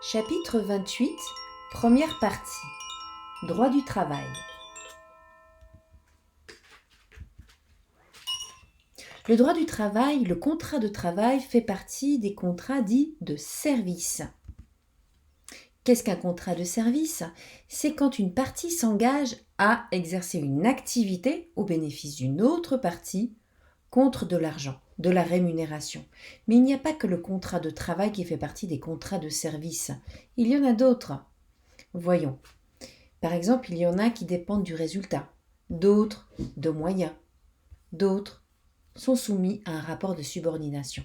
Chapitre 28, première partie. Droit du travail. Le droit du travail, le contrat de travail fait partie des contrats dits de service. Qu'est-ce qu'un contrat de service? C'est quand une partie s'engage à exercer une activité au bénéfice d'une autre partie contre de l'argent, de la rémunération. Mais il n'y a pas que le contrat de travail qui fait partie des contrats de service. Il y en a d'autres. Voyons. Par exemple, il y en a qui dépendent du résultat, d'autres de moyens, d'autres sont soumis à un rapport de subordination.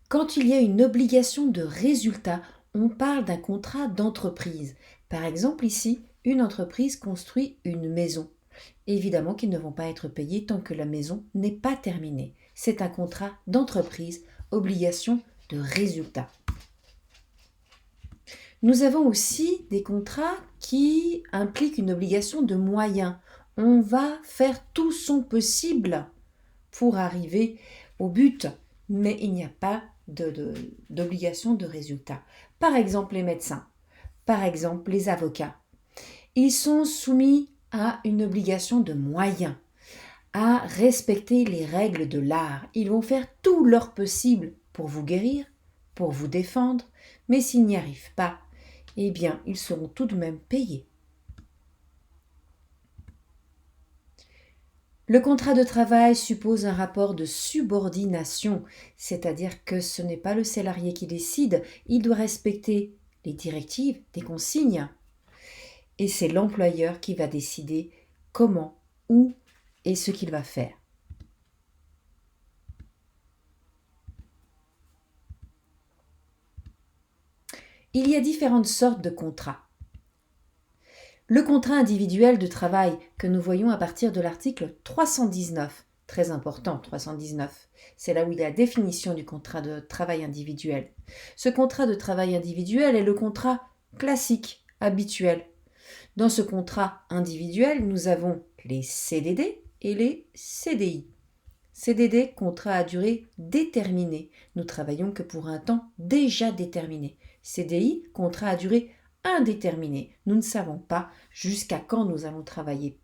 Quand il y a une obligation de résultat, on parle d'un contrat d'entreprise. Par exemple, ici, une entreprise construit une maison. Évidemment qu'ils ne vont pas être payés tant que la maison n'est pas terminée. C'est un contrat d'entreprise, obligation de résultat. Nous avons aussi des contrats qui impliquent une obligation de moyens. On va faire tout son possible pour arriver au but, mais il n'y a pas d'obligation de résultat. Par exemple, les médecins, par exemple, les avocats. Ils sont soumis à une obligation de moyens, à respecter les règles de l'art. Ils vont faire tout leur possible pour vous guérir, pour vous défendre, mais s'ils n'y arrivent pas, eh bien, ils seront tout de même payés. Le contrat de travail suppose un rapport de subordination, c'est-à-dire que ce n'est pas le salarié qui décide, il doit respecter les directives, des consignes, et c'est l'employeur qui va décider comment, où et ce qu'il va faire. Il y a différentes sortes de contrats. Le contrat individuel de travail que nous voyons à partir de l'article 319, très important, 319, c'est là où il y a la définition du contrat de travail individuel. Ce contrat de travail individuel est le contrat classique, habituel. Dans ce contrat individuel, nous avons les CDD et les CDI. CDD, contrat à durée déterminée. Nous travaillons que pour un temps déjà déterminé. CDI, contrat à durée indéterminée. Nous ne savons pas jusqu'à quand nous allons travailler.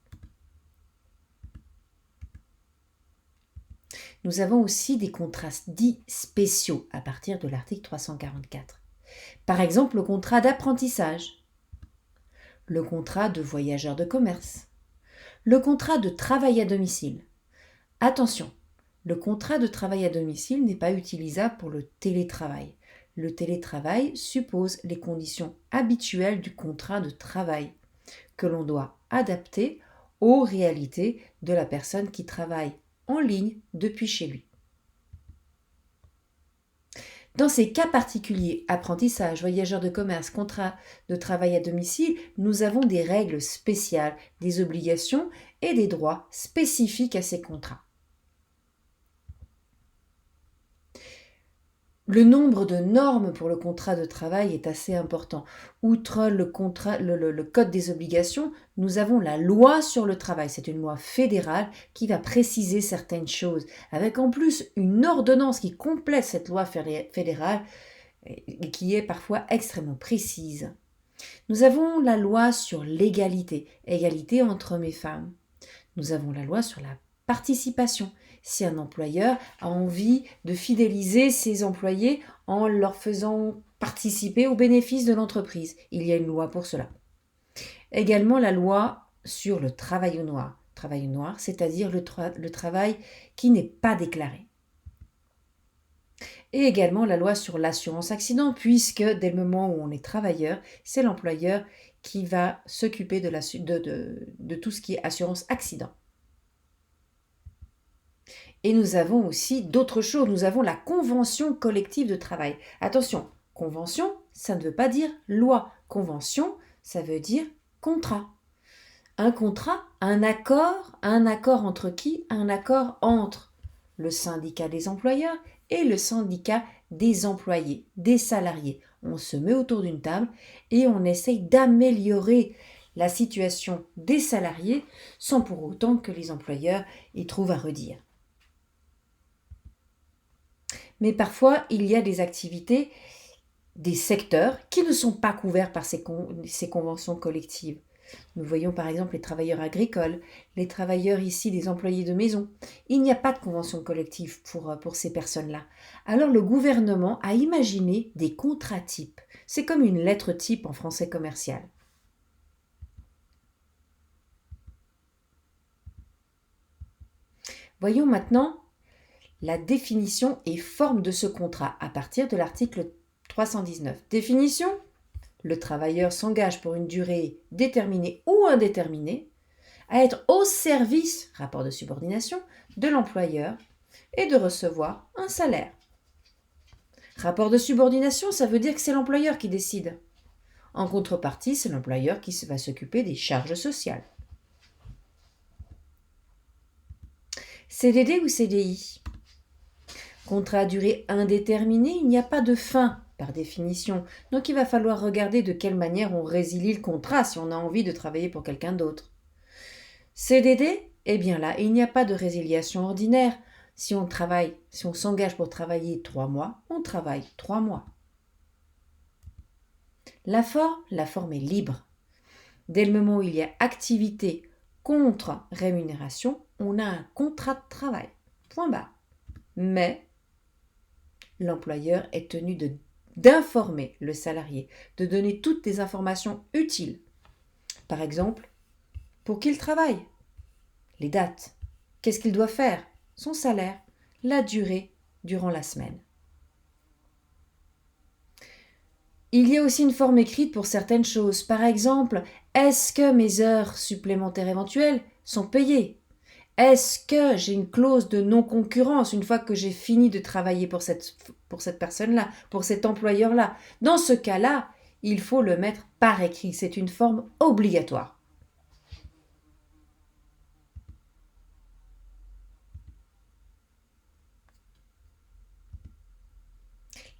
Nous avons aussi des contrats dits spéciaux à partir de l'article 344. Par exemple, le contrat d'apprentissage, le contrat de voyageur de commerce, le contrat de travail à domicile. Attention, le contrat de travail à domicile n'est pas utilisable pour le télétravail. Le télétravail suppose les conditions habituelles du contrat de travail que l'on doit adapter aux réalités de la personne qui travaille en ligne depuis chez lui. Dans ces cas particuliers, apprentissage, voyageur de commerce, contrat de travail à domicile, nous avons des règles spéciales, des obligations et des droits spécifiques à ces contrats. Le nombre de normes pour le contrat de travail est assez important. Outre le code des obligations, nous avons la loi sur le travail. C'est une loi fédérale qui va préciser certaines choses, avec en plus une ordonnance qui complète cette loi fédérale et qui est parfois extrêmement précise. Nous avons la loi sur l'égalité, égalité entre hommes et femmes. Nous avons la loi sur la participation. Si un employeur a envie de fidéliser ses employés en leur faisant participer aux bénéfices de l'entreprise, il y a une loi pour cela. Également la loi sur le travail au noir. Travail au noir, c'est-à-dire le travail qui n'est pas déclaré. Et également la loi sur l'assurance accident, puisque dès le moment où on est travailleur, c'est l'employeur qui va s'occuper de tout ce qui est assurance accident. Et nous avons aussi d'autres choses. Nous avons la convention collective de travail. Attention, convention, ça ne veut pas dire loi. Convention, ça veut dire contrat. Un contrat, un accord entre qui? Un accord entre le syndicat des employeurs et le syndicat des employés, des salariés. On se met autour d'une table et on essaye d'améliorer la situation des salariés sans pour autant que les employeurs y trouvent à redire. Mais parfois, il y a des activités des secteurs qui ne sont pas couverts par ces conventions collectives. Nous voyons par exemple les travailleurs agricoles, les travailleurs ici des employés de maison. Il n'y a pas de convention collective pour ces personnes-là. Alors le gouvernement a imaginé des contrats types. C'est comme une lettre type en français commercial. Voyons maintenant la définition et forme de ce contrat à partir de l'article 319. Définition: le travailleur s'engage pour une durée déterminée ou indéterminée à être au service, rapport de subordination, de l'employeur et de recevoir un salaire. Rapport de subordination, ça veut dire que c'est l'employeur qui décide. En contrepartie, c'est l'employeur qui va s'occuper des charges sociales. CDD ou CDI? Contrat à durée indéterminée, il n'y a pas de fin par définition. Donc il va falloir regarder de quelle manière on résilie le contrat si on a envie de travailler pour quelqu'un d'autre. CDD? Eh bien là, il n'y a pas de résiliation ordinaire. Si on s'engage pour travailler 3 mois, on travaille 3 mois. La forme est libre. Dès le moment où il y a activité contre rémunération, on a un contrat de travail. Point barre. Mais l'employeur est tenu d'informer le salarié, de donner toutes les informations utiles. Par exemple, pour qui il travaille, les dates, qu'est-ce qu'il doit faire, son salaire, la durée durant la semaine. Il y a aussi une forme écrite pour certaines choses. Par exemple, est-ce que mes heures supplémentaires éventuelles sont payées? Est-ce que j'ai une clause de non-concurrence une fois que j'ai fini de travailler pour cette personne-là, pour cet employeur-là? Dans ce cas-là, il faut le mettre par écrit. C'est une forme obligatoire.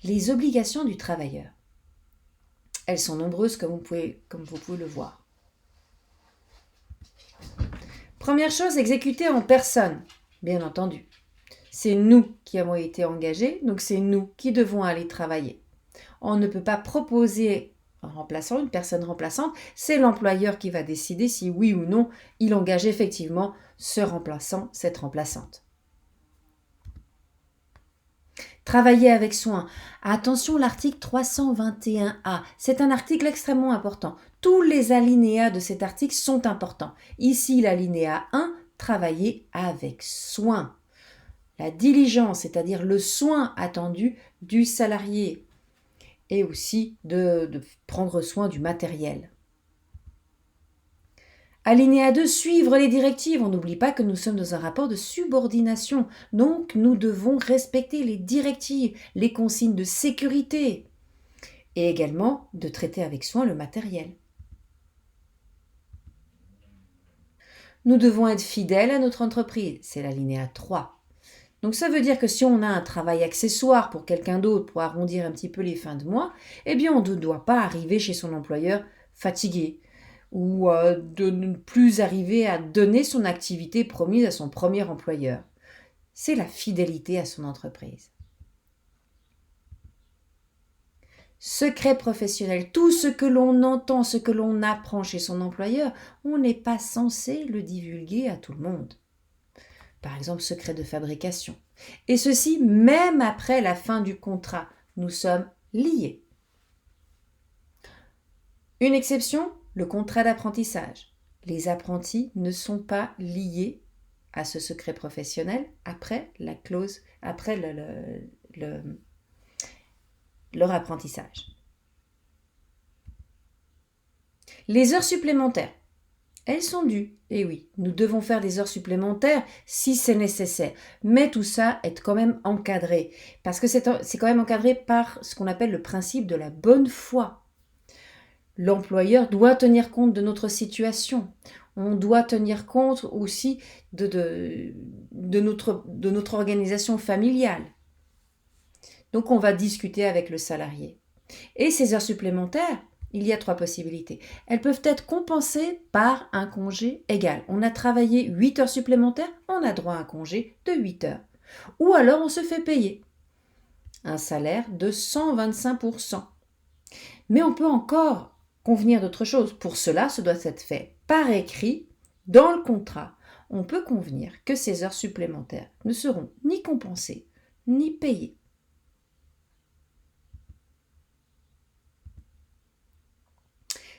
Les obligations du travailleur. Elles sont nombreuses comme vous pouvez le voir. Première chose, exécuter en personne, bien entendu. C'est nous qui avons été engagés, donc c'est nous qui devons aller travailler. On ne peut pas proposer un remplaçant, une personne remplaçante, c'est l'employeur qui va décider si oui ou non il engage effectivement ce remplaçant, cette remplaçante. Travailler avec soin. Attention, l'article 321A, c'est un article extrêmement important. Tous les alinéas de cet article sont importants. Ici, l'alinéa 1, travailler avec soin. La diligence, c'est-à-dire le soin attendu du salarié et aussi de prendre soin du matériel. Alinéa 2, suivre les directives. On n'oublie pas que nous sommes dans un rapport de subordination. Donc, nous devons respecter les directives, les consignes de sécurité et également de traiter avec soin le matériel. Nous devons être fidèles à notre entreprise. C'est l'alinéa 3. Donc, ça veut dire que si on a un travail accessoire pour quelqu'un d'autre pour arrondir un petit peu les fins de mois, eh bien, on ne doit pas arriver chez son employeur fatigué, ou de ne plus arriver à donner son activité promise à son premier employeur. C'est la fidélité à son entreprise. Secret professionnel, tout ce que l'on entend, ce que l'on apprend chez son employeur, on n'est pas censé le divulguer à tout le monde. Par exemple, secret de fabrication. Et ceci, même après la fin du contrat, nous sommes liés. Une exception, le contrat d'apprentissage. Les apprentis ne sont pas liés à ce secret professionnel après leur apprentissage. Les heures supplémentaires, elles sont dues. Et oui, nous devons faire des heures supplémentaires si c'est nécessaire. Mais tout ça est quand même encadré. Parce que c'est quand même encadré par ce qu'on appelle le principe de la bonne foi. L'employeur doit tenir compte de notre situation. On doit tenir compte aussi de notre organisation familiale. Donc on va discuter avec le salarié. Et ces heures supplémentaires, il y a 3 possibilités. Elles peuvent être compensées par un congé égal. On a travaillé 8 heures supplémentaires, on a droit à un congé de 8 heures. Ou alors on se fait payer un salaire de 125%. Mais on peut encore convenir d'autre chose. Pour cela, ce doit être fait par écrit dans le contrat. On peut convenir que ces heures supplémentaires ne seront ni compensées ni payées.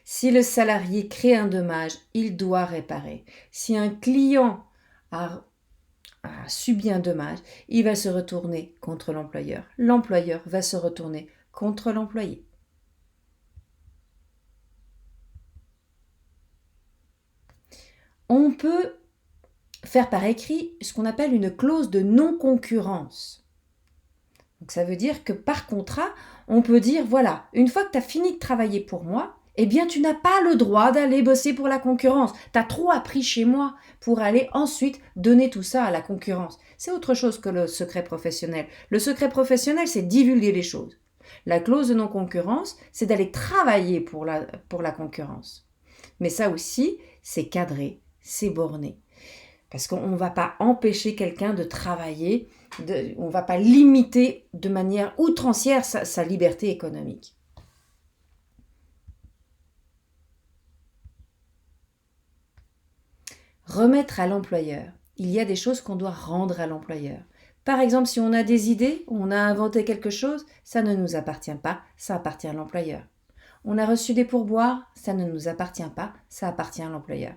Si le salarié crée un dommage, il doit réparer. Si un client a subi un dommage, il va se retourner contre l'employeur. L'employeur va se retourner contre l'employé. On peut faire par écrit ce qu'on appelle une clause de non-concurrence. Donc ça veut dire que par contrat, on peut dire, voilà, une fois que tu as fini de travailler pour moi, eh bien tu n'as pas le droit d'aller bosser pour la concurrence. Tu as trop appris chez moi pour aller ensuite donner tout ça à la concurrence. C'est autre chose que le secret professionnel. Le secret professionnel, c'est divulguer les choses. La clause de non-concurrence, c'est d'aller travailler pour la concurrence. Mais ça aussi, c'est cadré, c'est borné. Parce qu'on ne va pas empêcher quelqu'un de travailler, on ne va pas limiter de manière outrancière sa liberté économique. Remettre à l'employeur. Il y a des choses qu'on doit rendre à l'employeur. Par exemple, si on a des idées, on a inventé quelque chose, ça ne nous appartient pas, ça appartient à l'employeur. On a reçu des pourboires, ça ne nous appartient pas, ça appartient à l'employeur.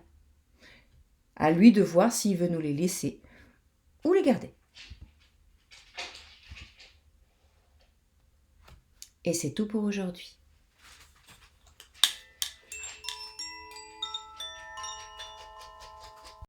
À lui de voir s'il veut nous les laisser ou les garder. Et c'est tout pour aujourd'hui.